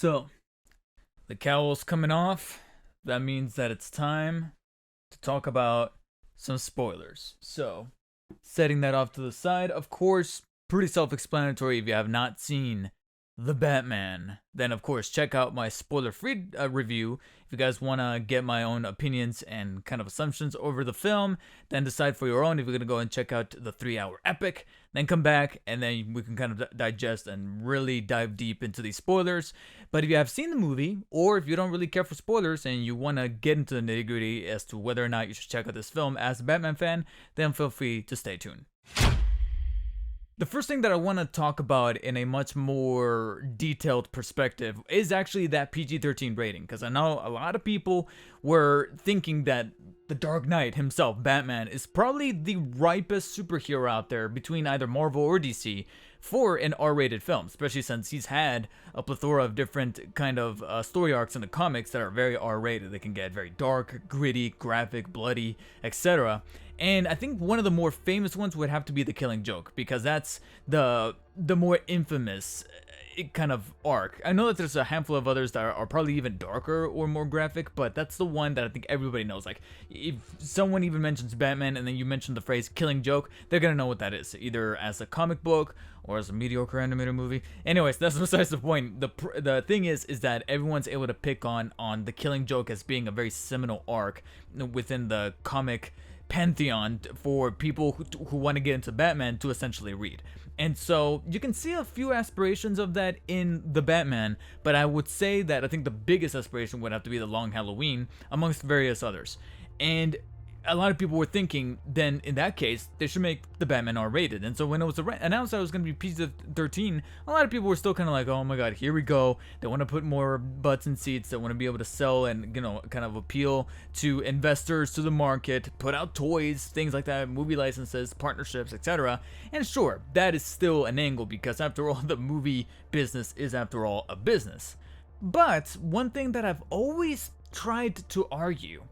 So, the cowl's coming off. That means that it's time to talk about some spoilers. So, setting that off to the side, of course, pretty self explanatory if you have not seen The Batman. Then, of course, check out my spoiler free review. If you guys want to get my own opinions and kind of assumptions over the film, then decide for your own if you're going to go and check out the 3 hour epic. Then come back and then we can kind of digest and really dive deep into these spoilers. But if you have seen the movie, or if you don't really care for spoilers and you want to get into the nitty gritty as to whether or not you should check out this film as a Batman fan, then feel free to stay tuned. The first thing that I want to talk about in a much more detailed perspective is actually that PG-13 rating, because I know a lot of people were thinking that the Dark Knight himself, Batman, is probably the ripest superhero out there between either Marvel or DC for an R-rated film, especially since he's had a plethora of different kind of story arcs in the comics that are very R-rated. They can get very dark, gritty, graphic, bloody, etc. And I think one of the more famous ones would have to be The Killing Joke, because that's the more infamous kind of arc. I know that there's a handful of others that are probably even darker or more graphic, but that's the one that I think everybody knows. Like, if someone even mentions Batman and then you mention the phrase Killing Joke, they're gonna know what that is, either as a comic book or as a mediocre animated movie. Anyways, that's besides the point. The thing is that everyone's able to pick on The Killing Joke as being a very seminal arc within the comic pantheon for people who want to get into Batman to essentially read. And so you can see a few aspirations of that in the Batman, but I would say that I think the biggest aspiration would have to be the Long Halloween, amongst various others. And a lot of people were thinking, then in that case, they should make the Batman R-rated. And so when it was announced that it was going to be PG-13, a lot of people were still kind of like, oh my god, here we go. They want to put more butts in seats. They want to be able to sell and, kind of appeal to investors, to the market, put out toys, things like that, movie licenses, partnerships, etc. And sure, that is still an angle, because after all, the movie business is, after all, a business. But one thing that I've always tried to argue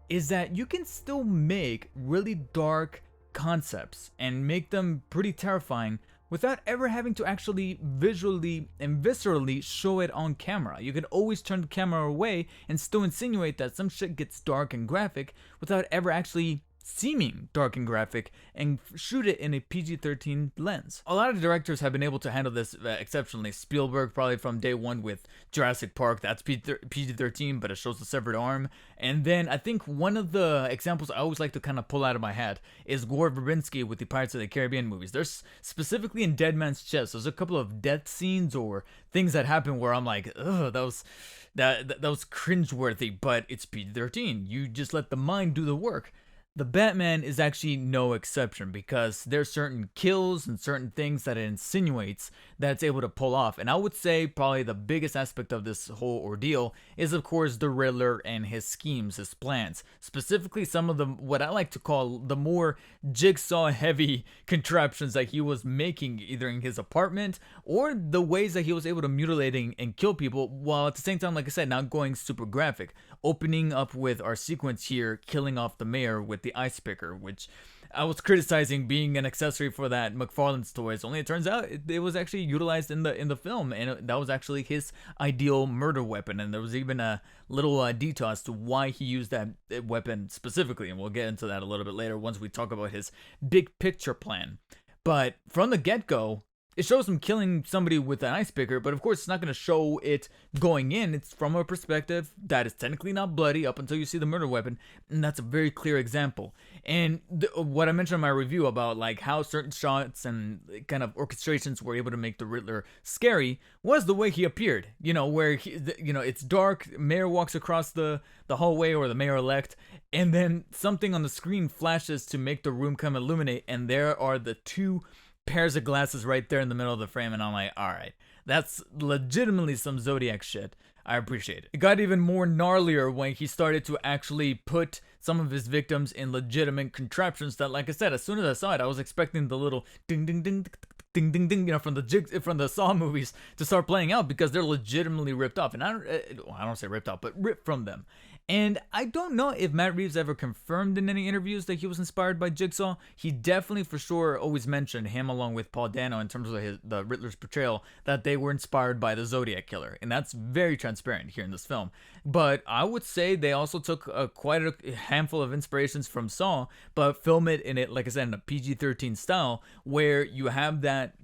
is that you can still make really dark concepts and make them pretty terrifying without ever having to actually visually and viscerally show it on camera. You can always turn the camera away and still insinuate that some shit gets dark and graphic without ever actually seeming dark and graphic, and shoot it in a PG-13 lens. A lot of directors have been able to handle this exceptionally. Spielberg, probably from day one with Jurassic Park, that's PG-13, but it shows the severed arm. And then I think one of the examples I always like to kind of pull out of my hat is Gore Verbinski with the Pirates of the Caribbean movies. There's specifically in Dead Man's Chest, there's a couple of death scenes or things that happen where I'm like, ugh, that was cringeworthy, but it's PG-13. You just let the mind do the work. The Batman is actually no exception, because there's certain kills and certain things that it insinuates that it's able to pull off. And I would say probably the biggest aspect of this whole ordeal is, of course, the Riddler and his schemes, his plans. Specifically, some of the, what I like to call the more jigsaw-heavy contraptions that he was making, either in his apartment or the ways that he was able to mutilate and kill people, while at the same time, like I said, not going super graphic. Opening up with our sequence here, killing off the mayor with the ice picker, which I was criticizing being an accessory for that McFarlane's toys. Only it turns out it was actually utilized in the film, and that was actually his ideal murder weapon. And there was even a little detail as to why he used that weapon specifically, and we'll get into that a little bit later once we talk about his big picture plan. But from the get-go, it shows him killing somebody with an ice picker, but of course it's not going to show it going in. It's from a perspective that is technically not bloody up until you see the murder weapon, and that's a very clear example. And what I mentioned in my review about like how certain shots and kind of orchestrations were able to make the Riddler scary was the way he appeared. Where it's dark, mayor walks across the hallway, or the mayor-elect, and then something on the screen flashes to make the room come illuminate, and there are the two pairs of glasses right there in the middle of the frame, and I'm like, alright, that's legitimately some Zodiac shit. I appreciate it. It got even more gnarlier when he started to actually put some of his victims in legitimate contraptions that, like I said, as soon as I saw it, I was expecting the little ding ding ding ding ding ding, from the Saw movies to start playing out, because they're legitimately ripped off. And I don't say ripped off, but ripped from them. And I don't know if Matt Reeves ever confirmed in any interviews that he was inspired by Jigsaw. He definitely, for sure, always mentioned him along with Paul Dano in terms of the Riddler's portrayal, that they were inspired by the Zodiac Killer, and that's very transparent here in this film. But I would say they also took quite a handful of inspirations from Saw, but film it in like I said, in a PG-13 style, where you have that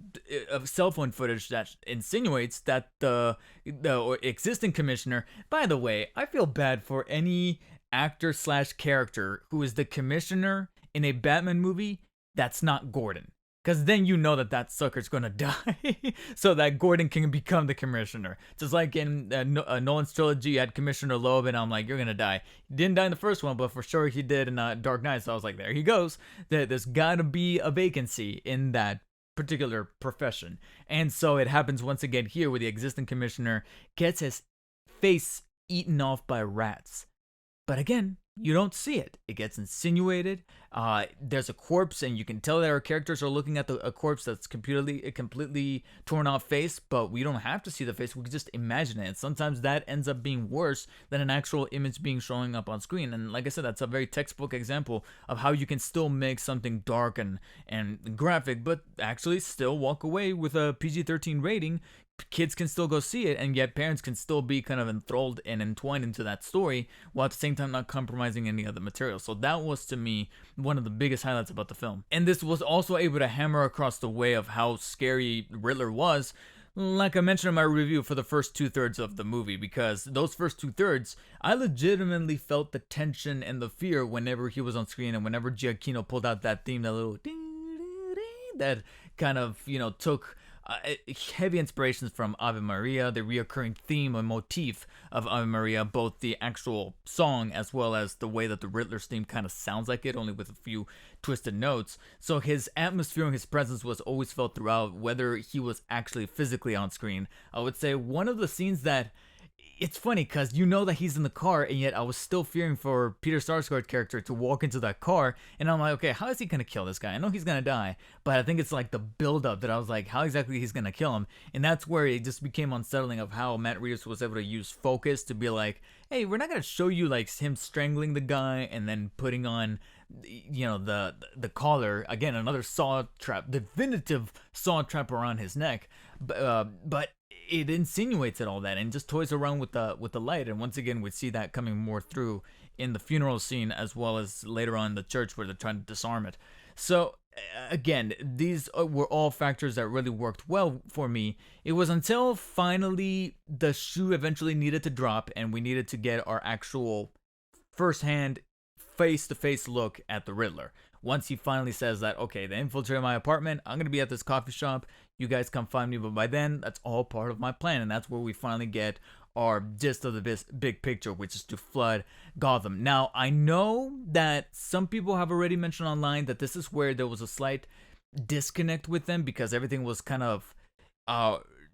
cell phone footage that insinuates that the existing commissioner. By the way, I feel bad for any actor slash character who is the commissioner in a Batman movie that's not Gordon. Because then you know that that sucker's gonna die, so that Gordon can become the commissioner. Just like in Nolan's trilogy, you had Commissioner Loeb, and I'm like, you're gonna die. He didn't die in the first one, but for sure he did in Dark Knight. So I was like, there he goes. There's gotta be a vacancy in that particular profession, and so it happens once again here, where the existing commissioner gets his face eaten off by rats. But again, you don't see it. It gets insinuated. There's a corpse, and you can tell that our characters are looking at a corpse that's completely torn off face, but we don't have to see the face. We can just imagine it. And sometimes that ends up being worse than an actual image being showing up on screen. And like I said, that's a very textbook example of how you can still make something dark and graphic, but actually still walk away with a PG-13 rating. Kids can still go see it, and yet parents can still be kind of enthralled and entwined into that story, while at the same time not compromising any other material. So that was, to me, one of the biggest highlights about the film. And this was also able to hammer across the way of how scary Riddler was, like I mentioned in my review, for the first 2/3 of the movie, because those first 2/3, I legitimately felt the tension and the fear whenever he was on screen, and whenever Giacchino pulled out that theme, that little that kind of, took heavy inspirations from Ave Maria, the reoccurring theme and motif of Ave Maria, both the actual song as well as the way that the Riddler's theme kind of sounds like it, only with a few twisted notes. So his atmosphere and his presence was always felt throughout, whether he was actually physically on screen. I would say one of the scenes that, it's funny because you know that he's in the car, and yet I was still fearing for Peter Sarsgaard's character to walk into that car, and I'm like, okay, how is he gonna kill this guy? I know he's gonna die, but I think it's like the build-up that I was like, how exactly he's gonna kill him, and that's where it just became unsettling of how Matt Reeves was able to use focus to be like, hey, we're not gonna show you like him strangling the guy and then putting on, the collar again, another saw trap, definitive saw trap around his neck, but it insinuates it all that and just toys around with the light. And once again, we see that coming more through in the funeral scene, as well as later on in the church where they're trying to disarm it. So again, these were all factors that really worked well for me. It was until finally the shoe eventually needed to drop, and we needed to get our actual firsthand face-to-face look at the Riddler. Once he finally says that, okay, they infiltrated my apartment, I'm going to be at this coffee shop, you guys come find me, but by then, that's all part of my plan, and that's where we finally get our gist of the big picture, which is to flood Gotham. Now, I know that some people have already mentioned online that this is where there was a slight disconnect with them, because everything was kind of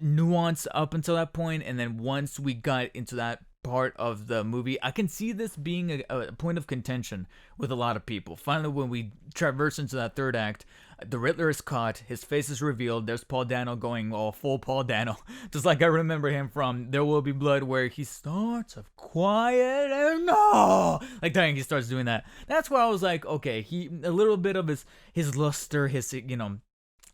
nuanced up until that point, and then once we got into that part of the movie, I can see this being a point of contention with a lot of people. Finally, when we traverse into that third act, the Riddler is caught, his face is revealed, there's Paul Dano going all full Paul Dano, just like I remember him from There Will Be Blood, where he starts of quiet and no, like dang, he starts doing that. That's where I was like, okay, a little bit of his luster, his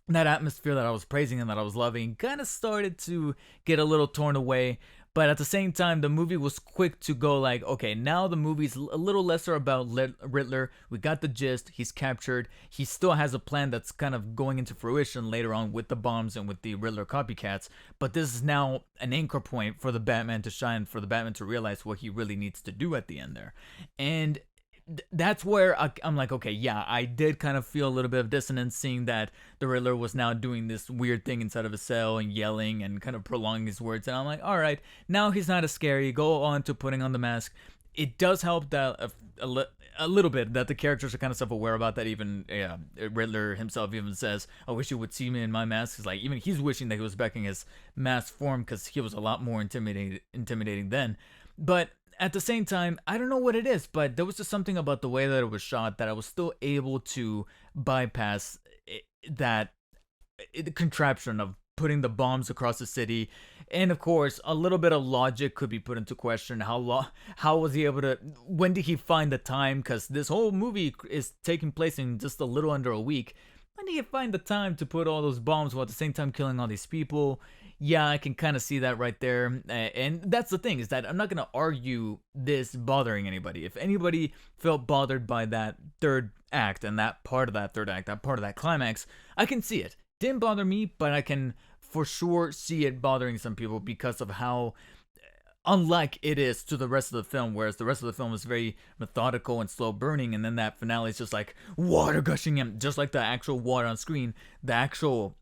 that atmosphere that I was praising and that I was loving kind of started to get a little torn away. But at the same time, the movie was quick to go like, okay, now the movie's a little lesser about Riddler. We got the gist. He's captured. He still has a plan that's kind of going into fruition later on with the bombs and with the Riddler copycats. But this is now an anchor point for the Batman to shine, for the Batman to realize what he really needs to do at the end there. And that's where I'm like, okay, yeah, I did kind of feel a little bit of dissonance seeing that the Riddler was now doing this weird thing inside of his cell and yelling and kind of prolonging his words. And I'm like, all right, now he's not as scary. Go on to putting on the mask. It does help that a little bit that the characters are kind of self-aware about that. Even Riddler himself even says, I wish you would see me in my mask. It's like, even he's wishing that he was back in his mask form, because he was a lot more intimidating then. But at the same time, I don't know what it is, but there was just something about the way that it was shot that I was still able to bypass that contraption of putting the bombs across the city. And of course, a little bit of logic could be put into question. How was he able to? When did he find the time? Because this whole movie is taking place in just a little under a week. When did he find the time to put all those bombs while at the same time killing all these people? Yeah, I can kind of see that right there. And that's the thing, is that I'm not going to argue this bothering anybody. If anybody felt bothered by that third act and that part of that third act, that part of that climax, I can see it. Didn't bother me, but I can for sure see it bothering some people because of how unlike it is to the rest of the film, whereas the rest of the film is very methodical and slow burning, and then that finale is just like water gushing in, just like the actual water on screen. The actual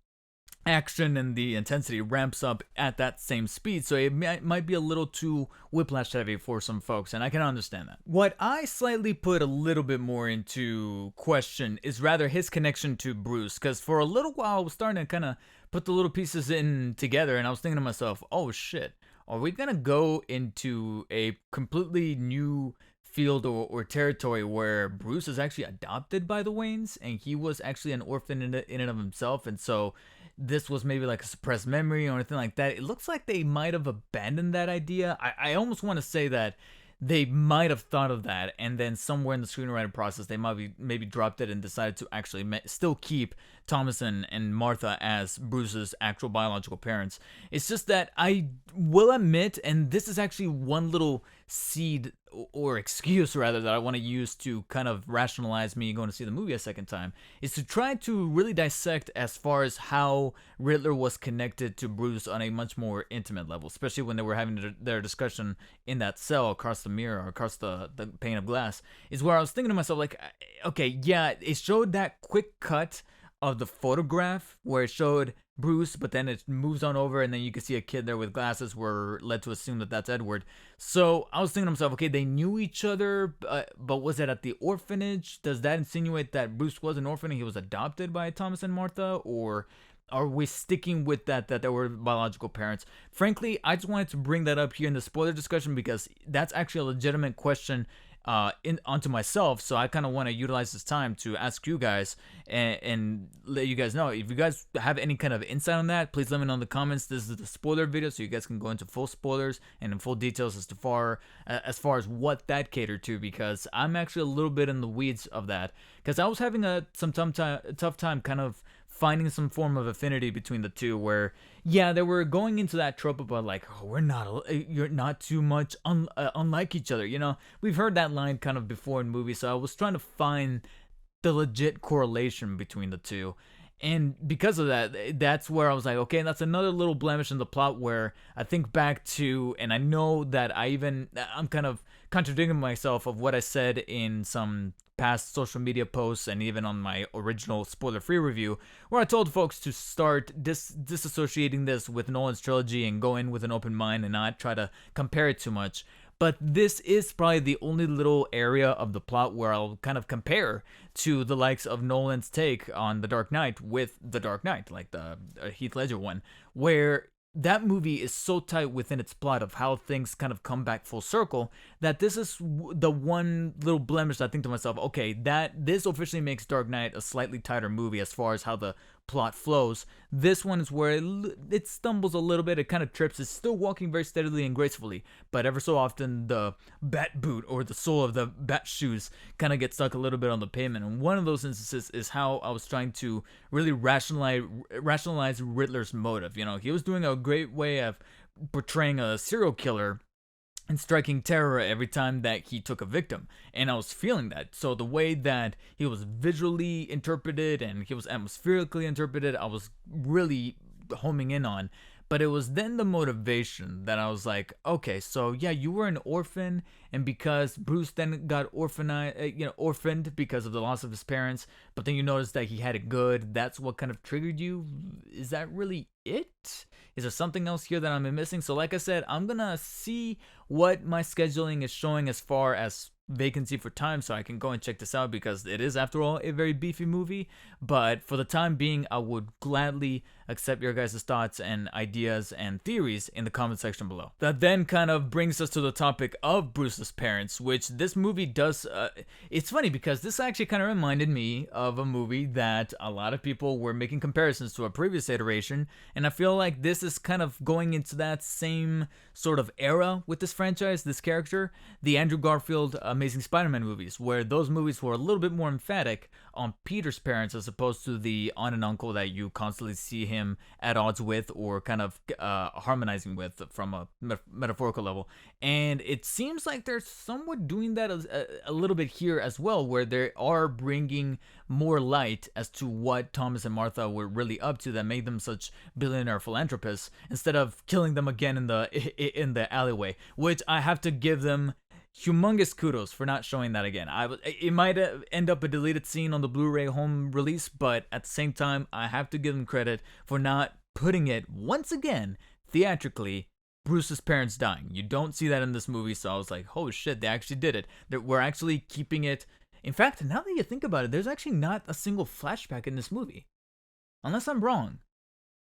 action and the intensity ramps up at that same speed, so it might be a little too whiplash heavy for some folks, and I can understand that. What I slightly put a little bit more into question is rather his connection to Bruce, because for a little while I was starting to kind of put the little pieces in together, and I was thinking to myself, oh shit, are we gonna go into a completely new field or territory where Bruce is actually adopted by the Waynes and he was actually an orphan in and of himself, and so this was maybe like a suppressed memory or anything like that? It looks like they might have abandoned that idea. I almost want to say that they might have thought of that, and then somewhere in the screenwriting process they maybe dropped it and decided to actually still keep Thomas and Martha as Bruce's actual biological parents. It's just that I will admit, and this is actually one little seed or excuse rather that I want to use to kind of rationalize me going to see the movie a second time, is to try to really dissect as far as how Riddler was connected to Bruce on a much more intimate level, especially when they were having their discussion in that cell across the mirror, across the pane of glass, is where I was thinking to myself, like, okay, yeah, it showed that quick cut of the photograph where it showed Bruce, but then it moves on over and then you can see a kid there with glasses. We're led to assume that that's Edward. So I was thinking to myself, okay, they knew each other, but was it at the orphanage? Does that insinuate that Bruce was an orphan and he was adopted by Thomas and Martha? Or are we sticking with that they were biological parents? Frankly, I just wanted to bring that up here in the spoiler discussion because that's actually a legitimate question onto myself, so I kind of want to utilize this time to ask you guys and let you guys know. If you guys have any kind of insight on that, please let me know in the comments. This is the spoiler video, so you guys can go into full spoilers and in full details as far as what that catered to, because I'm actually a little bit in the weeds of that, because I was having some tough time kind of finding some form of affinity between the two, where yeah, they were going into that trope about like, oh, you're not too much unlike each other, you know. We've heard that line kind of before in movies, so I was trying to find the legit correlation between the two. And because of that, that's where I was like, okay, that's another little blemish in the plot where I think back to, and I know that I'm kind of contradicting myself of what I said in some past social media posts and even on my original spoiler-free review, where I told folks to start disassociating this with Nolan's trilogy and go in with an open mind and not try to compare it too much. But this is probably the only little area of the plot where I'll kind of compare to the likes of Nolan's take on The Dark Knight with The Dark Knight, like the Heath Ledger one, where that movie is so tight within its plot of how things kind of come back full circle that this is the one little blemish I think to myself, okay, that this officially makes Dark Knight a slightly tighter movie as far as how the plot flows. This one is where it stumbles a little bit, it kind of trips. It's still walking very steadily and gracefully, but ever so often the bat boot or the sole of the bat shoes kind of gets stuck a little bit on the pavement. And one of those instances is how I was trying to really rationalize Riddler's motive. You know, he was doing a great way of portraying a serial killer and striking terror every time that he took a victim, and I was feeling that. So the way that he was visually interpreted and he was atmospherically interpreted, I was really homing in on. But it was then the motivation that I was like, okay, so yeah, you were an orphan, and because Bruce then got orphaned because of the loss of his parents, but then you noticed that he had it good, that's what kind of triggered you. Is that really it? Is there something else here that I'm missing? So like I said, I'm gonna see what my scheduling is showing as far as vacancy for time, so I can go and check this out, because it is, after all, a very beefy movie. But for the time being, I would gladly accept your guys' thoughts and ideas and theories in the comment section below. That then kind of brings us to the topic of Bruce's parents, which this movie does. It's funny because this actually kind of reminded me of a movie that a lot of people were making comparisons to a previous iteration, and I feel like this is kind of going into that same sort of era with this franchise, this character, the Andrew Garfield Amazing Spider-Man movies, where those movies were a little bit more emphatic on Peter's parents as opposed to the aunt and uncle that you constantly see him at odds with or kind of harmonizing with from a metaphorical level. And it seems like they're somewhat doing that a little bit here as well, where they are bringing more light as to what Thomas and Martha were really up to that made them such billionaire philanthropists, instead of killing them again in the alleyway, which I have to give them humongous kudos for not showing that again. It might end up a deleted scene on the Blu-ray home release, but at the same time, I have to give them credit for not putting it once again theatrically. Bruce's parents dying. You don't see that in this movie, so I was like, oh shit, they actually did it. We're actually keeping it. In fact, now that you think about it, there's actually not a single flashback in this movie, unless I'm wrong.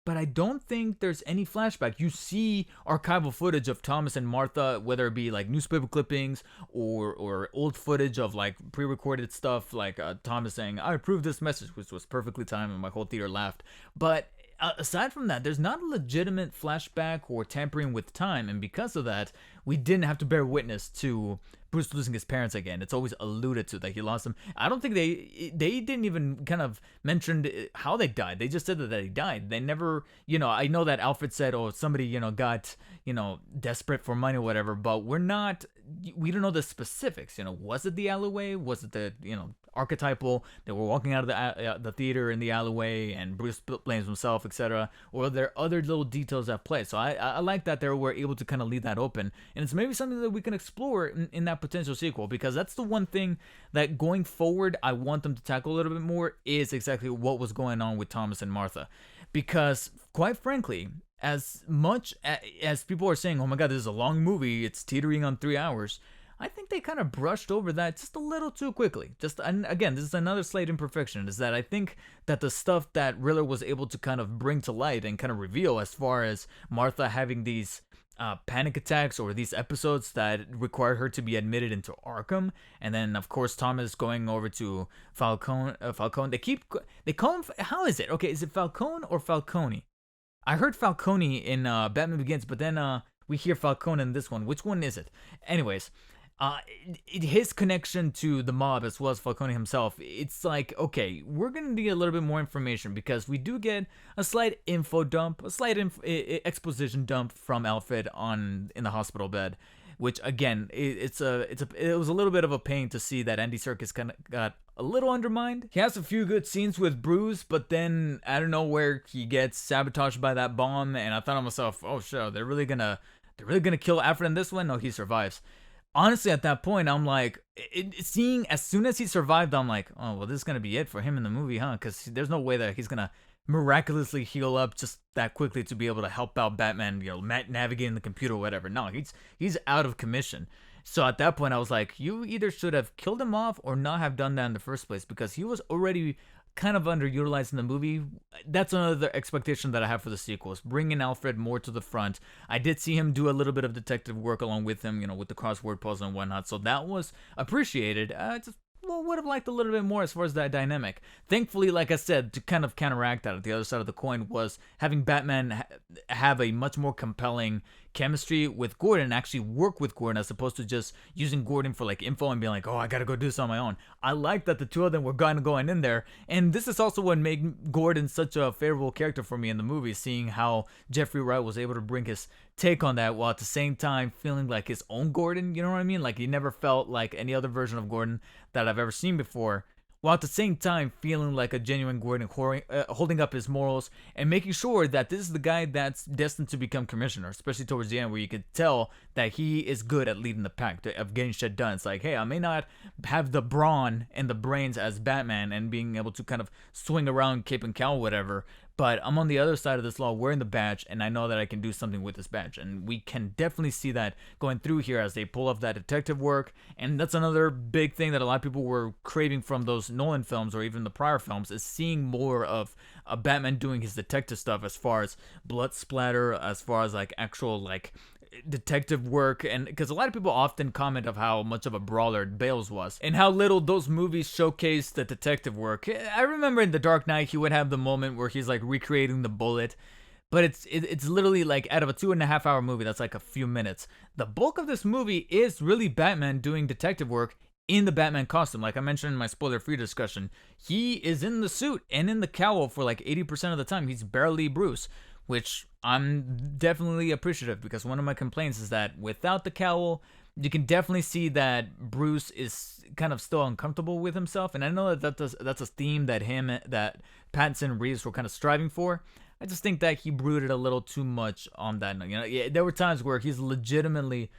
But I don't think there's any flashback. You see archival footage of Thomas and Martha, whether it be like newspaper clippings or old footage of like pre-recorded stuff, like Thomas saying, I approve this message, which was perfectly timed and my whole theater laughed. But aside from that, there's not a legitimate flashback or tampering with time, and because of that, we didn't have to bear witness to Bruce losing his parents again. It's always alluded to that he lost them. I don't think they didn't even kind of mention how they died. They just said that he died. They never, I know that Alfred said, oh, somebody, got, desperate for money or whatever, but we don't know the specifics. Was it the alleyway? Was it the, archetypal that we're walking out of the theater in the alleyway and Bruce blames himself, etc., or are there other little details at play? So I like that they were able to kind of leave that open, and it's maybe something that we can explore in that potential sequel, because that's the one thing that going forward I want them to tackle a little bit more, is exactly what was going on with Thomas and Martha. Because quite frankly, as much as people are saying, oh my god, this is a long movie, it's teetering on 3 hours, I think they kind of brushed over that just a little too quickly. And again, this is another slight imperfection, is that I think that the stuff that Riddler was able to kind of bring to light and kind of reveal, as far as Martha having these panic attacks or these episodes that required her to be admitted into Arkham, and then of course Thomas going over to Falcone. They call him, how is it? Okay, is it Falcone or Falcone? I heard Falcone in Batman Begins, but then we hear Falcone in this one. Which one is it? Anyways, his connection to the mob as well as Falcone himself, it's like, okay, we're gonna need a little bit more information, because we do get a slight info dump, a slight exposition dump from Alfred in the hospital bed, which again, it was a little bit of a pain to see that Andy Serkis kind of got a little undermined. He has a few good scenes with Bruce, but then I don't know where he gets sabotaged by that bomb, and I thought to myself, oh shit, they're really gonna kill Alfred in this one? No, he survives. Honestly, at that point, I'm like, seeing as soon as he survived, I'm like, oh, well, this is going to be it for him in the movie, huh? Because there's no way that he's going to miraculously heal up just that quickly to be able to help out Batman, navigating the computer or whatever. No, he's out of commission. So at that point, I was like, you either should have killed him off or not have done that in the first place, because he was already kind of underutilized in the movie. That's another expectation that I have for the sequels, bringing Alfred more to the front. I did see him do a little bit of detective work along with him, with the crossword puzzle and whatnot, so that was appreciated. Would have liked a little bit more as far as that dynamic. Thankfully, like I said, to kind of counteract that, at the other side of the coin was having Batman have a much more compelling chemistry with Gordon, and actually work with Gordon, as opposed to just using Gordon for like info and being like, oh, I gotta go do this on my own. I like that the two of them were going in there, and this is also what made Gordon such a favorable character for me in the movie, seeing how Jeffrey Wright was able to bring his take on that while at the same time feeling like his own Gordon, you know what I mean? Like he never felt like any other version of Gordon that I've ever seen before, while at the same time feeling like a genuine Gordon, holding up his morals and making sure that this is the guy that's destined to become commissioner, especially towards the end, where you could tell that he is good at leading the pack, of getting shit done. It's like, hey, I may not have the brawn and the brains as Batman and being able to kind of swing around cape and cowl, whatever, but I'm on the other side of this law wearing the badge, and I know that I can do something with this badge. And we can definitely see that going through here as they pull off that detective work. And that's another big thing that a lot of people were craving from those Nolan films or even the prior films, is seeing more of a Batman doing his detective stuff, as far as blood splatter, as far as like actual like detective work. And because a lot of people often comment of how much of a brawler Bales was and how little those movies showcased the detective work. I remember in The Dark Knight he would have the moment where he's like recreating the bullet, but it's literally like out of a 2.5 hour movie, that's like a few minutes. The bulk of this movie is really Batman doing detective work in the Batman costume. Like I mentioned in my spoiler-free discussion, he is in the suit and in the cowl for like 80% of the time. He's barely Bruce, which I'm definitely appreciative, because one of my complaints is that without the cowl, you can definitely see that Bruce is kind of still uncomfortable with himself. And I know that that's a theme that Pattinson and Reeves were kind of striving for. I just think that he brooded a little too much on that. You know, yeah, there were times where he's legitimately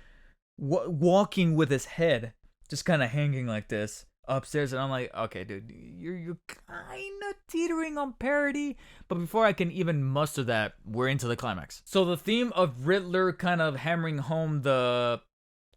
walking with his head just kind of hanging like this upstairs, and I'm like, okay, dude, you're kind of teetering on parody. But before I can even muster that, we're into the climax. So the theme of Riddler kind of hammering home the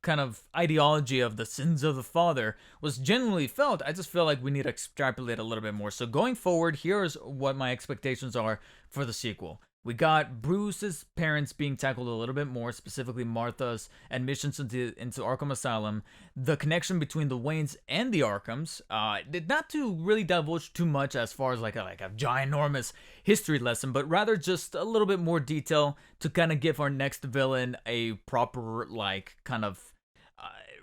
kind of ideology of the sins of the father was genuinely felt. I just feel like we need to extrapolate a little bit more. So going forward, here's what my expectations are for the sequel. We got Bruce's parents being tackled a little bit more, specifically Martha's admissions into Arkham Asylum, the connection between the Waynes and the Arkhams. Not to really divulge too much as far as like a ginormous history lesson, but rather just a little bit more detail to kind of give our next villain a proper like kind of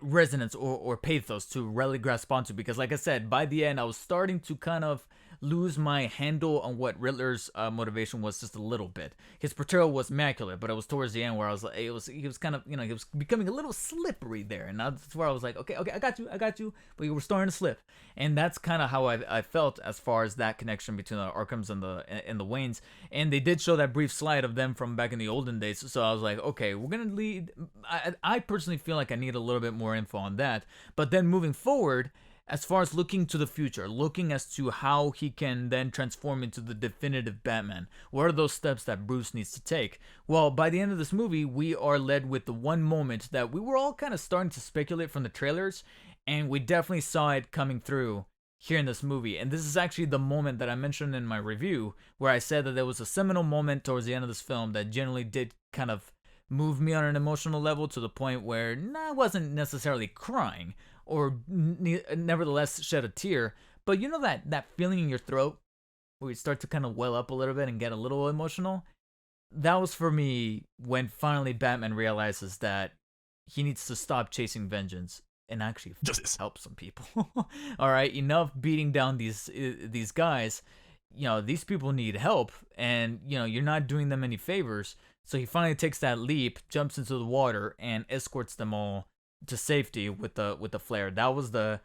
resonance or pathos to really grasp onto. Because like I said, by the end I was starting to kind of lose my handle on what Riddler's motivation was just a little bit. His portrayal was immaculate, but it was towards the end where I was like, he was kind of, he was becoming a little slippery there, and that's where I was like, okay, I got you, but you were starting to slip. And that's kind of how I felt as far as that connection between the Arkhams and the Waynes. And they did show that brief slide of them from back in the olden days, so I was like, okay, we're gonna lead. I personally feel like I need a little bit more info on that. But then moving forward, as far as looking to the future, looking as to how he can then transform into the definitive Batman, what are those steps that Bruce needs to take? Well, by the end of this movie, we are led with the one moment that we were all kind of starting to speculate from the trailers, and we definitely saw it coming through here in this movie. And this is actually the moment that I mentioned in my review, where I said that there was a seminal moment towards the end of this film that generally did kind of move me on an emotional level, to the point where I wasn't necessarily crying, or nevertheless shed a tear, but you know that feeling in your throat where you start to kind of well up a little bit and get a little emotional? That was for me when finally Batman realizes that he needs to stop chasing vengeance and actually justice help some people. All right, enough beating down these guys. These people need help, and you're not doing them any favors. So he finally takes that leap, jumps into the water, and escorts them all to safety with the flare. That was the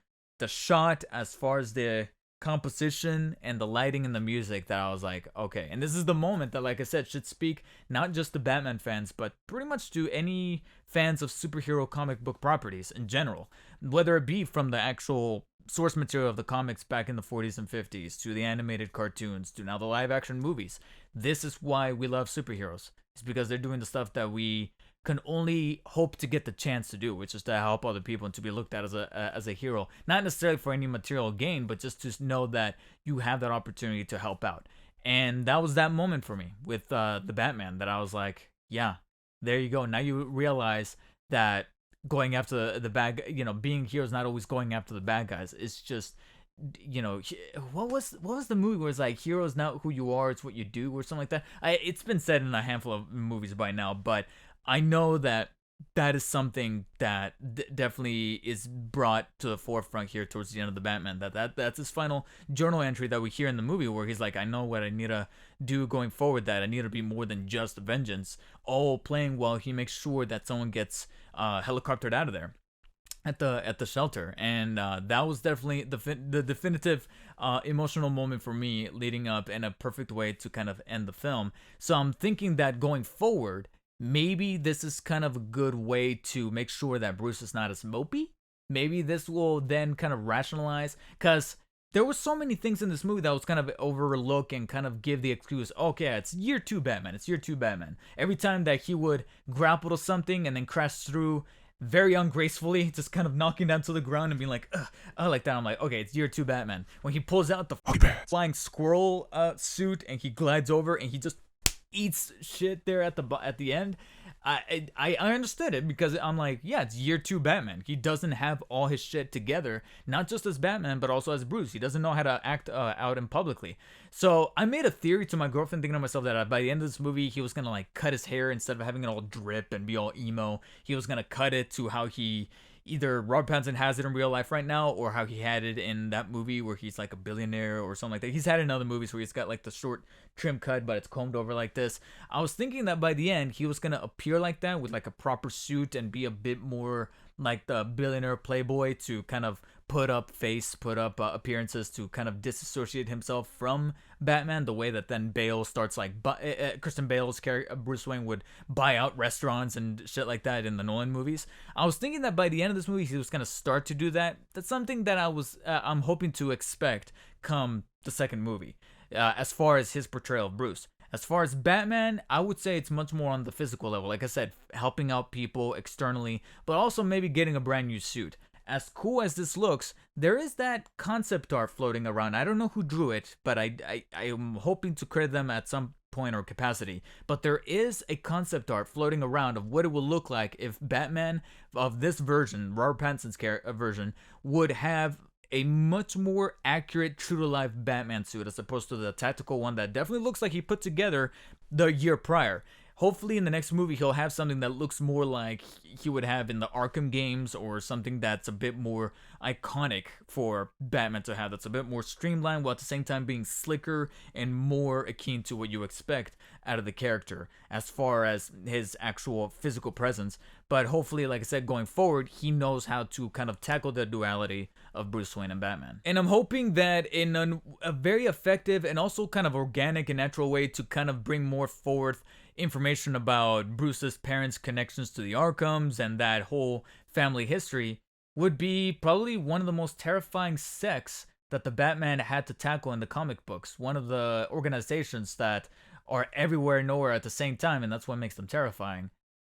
shot, as far as the composition and the lighting and the music, that I was like, okay. And this is the moment that, like I said, should speak not just to Batman fans, but pretty much to any fans of superhero comic book properties in general, whether it be from the actual source material of the comics back in the 40s and 50s to the animated cartoons to now the live action movies. This is why we love superheroes. It's because they're doing the stuff that we can only hope to get the chance to do, which is to help other people and to be looked at as a hero, not necessarily for any material gain, but just to know that you have that opportunity to help out. And that was that moment for me with the Batman, that I was like, yeah, there you go. Now you realize that going after the bad, being heroes, not always going after the bad guys. It's just, what was the movie where it's like, heroes not who you are, it's what you do, or something like that. It's been said in a handful of movies by now, but I know that is something that definitely is brought to the forefront here towards the end of the Batman. That's his final journal entry that we hear in the movie, where he's like, I know what I need to do going forward, that I need to be more than just vengeance. All playing while he makes sure that someone gets helicoptered out of there at the shelter. And that was definitely the definitive emotional moment for me, leading up, in a perfect way to kind of end the film. So I'm thinking that going forward, maybe this is kind of a good way to make sure that Bruce is not as mopey. Maybe this will then kind of rationalize, because there were so many things in this movie that was kind of overlook and kind of give the excuse, okay, it's year 2 Batman, it's year 2 Batman. Every time that he would grapple to something and then crash through very ungracefully, just kind of knocking down to the ground and being like, ugh, like that. I'm like, okay, it's year 2 Batman. When he pulls out the flying squirrel suit and he glides over and he just eats shit there at the end, I understood it, because I'm like, yeah, it's year 2 Batman. He doesn't have all his shit together, not just as Batman, but also as Bruce. He doesn't know how to act out in publicly. So I made a theory to my girlfriend, thinking to myself that by the end of this movie, he was gonna like cut his hair instead of having it all drip and be all emo. He was gonna cut it to how he either Robert Pattinson has it in real life right now, or how he had it in that movie where he's like a billionaire or something like that. He's had it in other movies where he's got like the short trim cut, but it's combed over like this. I was thinking that by the end, he was gonna appear like that with like a proper suit and be a bit more like the billionaire playboy, to kind of put up appearances to kind of disassociate himself from Batman, the way that then Bale starts like Kristen Bale's character Bruce Wayne would buy out restaurants and shit like that in the Nolan movies. I was thinking that by the end of this movie he was gonna start to do that. That's something that I'm hoping to expect come the second movie, as far as his portrayal of Bruce. As far as Batman, I would say it's much more on the physical level. Like I said, helping out people externally, but also maybe getting a brand new suit. As cool as this looks, there is that concept art floating around. I don't know who drew it, but I am hoping to credit them at some point or capacity. But there is a concept art floating around of what it will look like if Batman of this version, Robert Pattinson's version, would have a much more accurate, true-to-life Batman suit, as opposed to the tactical one that definitely looks like he put together the year prior. Hopefully in the next movie he'll have something that looks more like he would have in the Arkham games, or something that's a bit more iconic for Batman to have, that's a bit more streamlined while at the same time being slicker and more akin to what you expect out of the character as far as his actual physical presence. But hopefully, like I said, going forward, he knows how to kind of tackle the duality of Bruce Wayne and Batman. And I'm hoping that in a very effective and also kind of organic and natural way to kind of bring more forth information about Bruce's parents' connections to the Arkhams and that whole family history, would be probably one of the most terrifying sects that the Batman had to tackle in the comic books. One of the organizations that are everywhere and nowhere at the same time, and that's what makes them terrifying.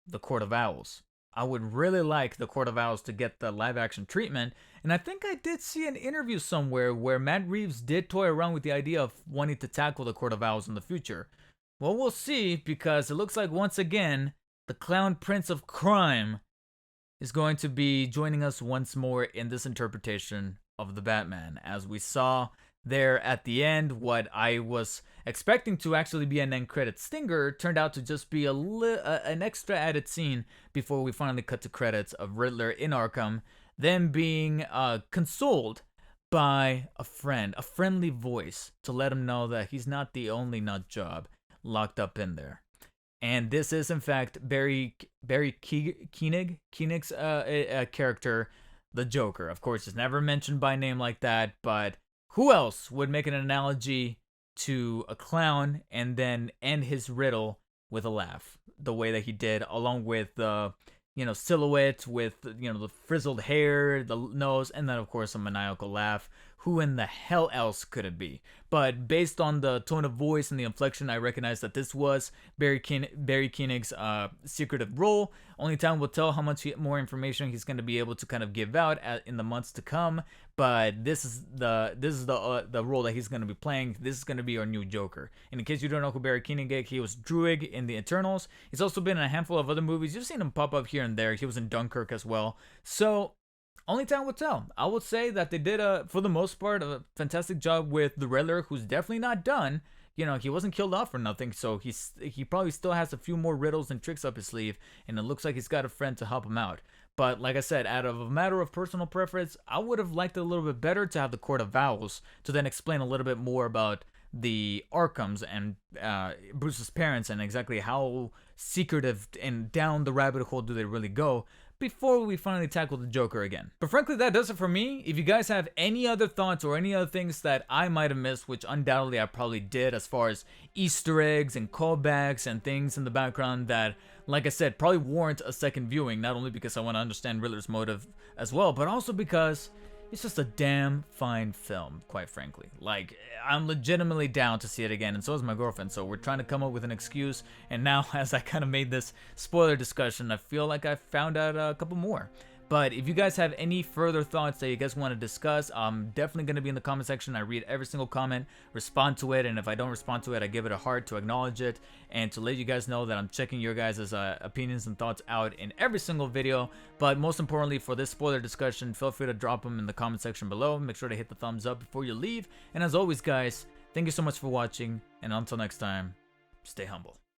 The Court of Owls. I would really like the Court of Owls to get the live action treatment, and I think I did see an interview somewhere where Matt Reeves did toy around with the idea of wanting to tackle the Court of Owls in the future. Well, we'll see, because it looks like once again, the Clown Prince of Crime is going to be joining us once more in this interpretation of the Batman. As we saw there at the end, what I was expecting to actually be an end credit stinger turned out to just be an extra added scene before we finally cut to credits of Riddler in Arkham, then being consoled by a friendly voice to let him know that he's not the only nut job locked up in there. And this is in fact Barry Koenig's character, the Joker. Of course, it's never mentioned by name like that, but who else would make an analogy to a clown and then end his riddle with a laugh, the way that he did, along with the silhouette with the frizzled hair, the nose, and then of course a maniacal laugh. Who in the hell else could it be? But based on the tone of voice and the inflection, I recognize that this was Barry Koenig's secretive role. Only time will tell how much more information he's going to be able to kind of give out in the months to come. But this is the role that he's going to be playing. This is going to be our new Joker. And in case you don't know who Barry Koenig is, he was Druig in the Eternals. He's also been in a handful of other movies. You've seen him pop up here and there. He was in Dunkirk as well. So only time will tell. I would say that they did, for the most part, a fantastic job with the Riddler, who's definitely not done. He wasn't killed off or nothing, so he probably still has a few more riddles and tricks up his sleeve, and it looks like he's got a friend to help him out. But like I said, out of a matter of personal preference, I would have liked it a little bit better to have the Court of Owls to then explain a little bit more about the Arkhams and Bruce's parents and exactly how secretive and down the rabbit hole do they really go before we finally tackle the Joker again. But frankly, that does it for me. If you guys have any other thoughts or any other things that I might have missed, which undoubtedly I probably did, as far as Easter eggs and callbacks and things in the background that, like I said, probably warrant a second viewing, not only because I want to understand Riddler's motive as well, but also because It's just a damn fine film, quite frankly. Like, I'm legitimately down to see it again, and so is my girlfriend, so we're trying to come up with an excuse, and now, as I kind of made this spoiler discussion, I feel like I found out a couple more. But if you guys have any further thoughts that you guys want to discuss, I'm definitely going to be in the comment section. I read every single comment, respond to it, and if I don't respond to it, I give it a heart to acknowledge it and to let you guys know that I'm checking your guys' opinions and thoughts out in every single video. But most importantly, for this spoiler discussion, feel free to drop them in the comment section below. Make sure to hit the thumbs up before you leave. And as always, guys, thank you so much for watching, and until next time, stay humble.